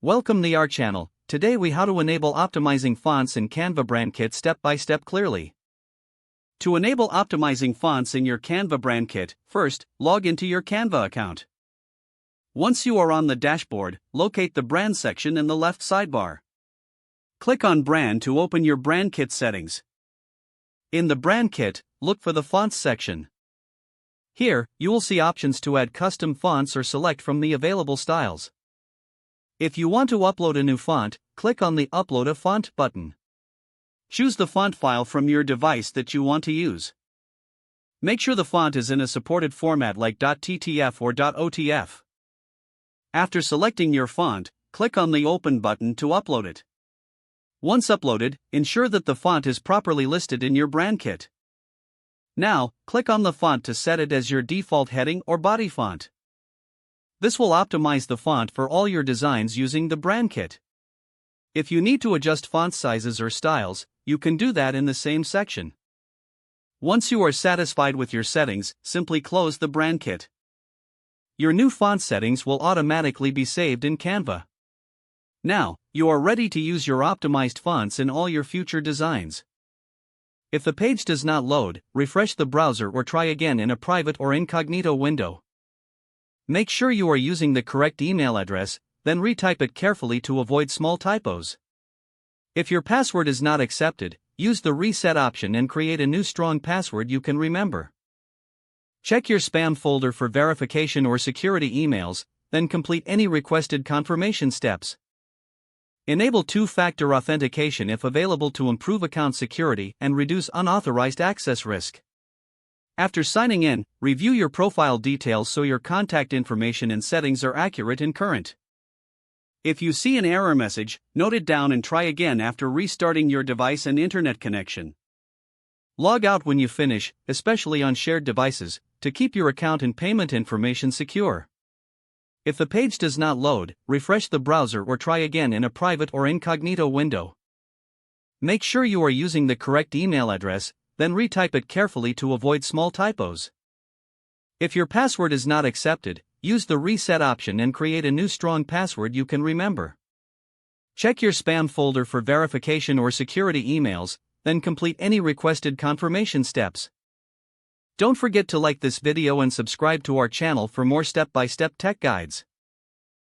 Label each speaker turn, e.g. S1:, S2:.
S1: Welcome to our channel. Today we how to enable optimizing fonts in Canva Brand Kit step by step clearly. To enable optimizing fonts in your Canva Brand Kit, first, log into your Canva account. Once you are on the dashboard, locate the Brand section in the left sidebar. Click on Brand to open your Brand Kit settings. In the Brand Kit, look for the Fonts section. Here, you will see options to add custom fonts or select from the available styles. If you want to upload a new font, click on the Upload a Font button. Choose the font file from your device that you want to use. Make sure the font is in a supported format like .ttf or .otf. After selecting your font, click on the Open button to upload it. Once uploaded, ensure that the font is properly listed in your brand kit. Now, click on the font to set it as your default heading or body font. This will optimize the font for all your designs using the brand kit. If you need to adjust font sizes or styles, you can do that in the same section. Once you are satisfied with your settings, simply close the brand kit. Your new font settings will automatically be saved in Canva. Now, you are ready to use your optimized fonts in all your future designs. If the page does not load, refresh the browser or try again in a private or incognito window. Make sure you are using the correct email address, then retype it carefully to avoid small typos. If your password is not accepted, use the reset option and create a new strong password you can remember. Check your spam folder for verification or security emails, then complete any requested confirmation steps. Enable two-factor authentication if available to improve account security and reduce unauthorized access risk. After signing in, review your profile details so your contact information and settings are accurate and current. If you see an error message, note it down and try again after restarting your device and internet connection. Log out when you finish, especially on shared devices, to keep your account and payment information secure. If the page does not load, refresh the browser or try again in a private or incognito window. Make sure you are using the correct email address, then retype it carefully to avoid small typos. If your password is not accepted, use the reset option and create a new strong password you can remember. Check your spam folder for verification or security emails, then complete any requested confirmation steps. Don't forget to like this video and subscribe to our channel for more step-by-step tech guides.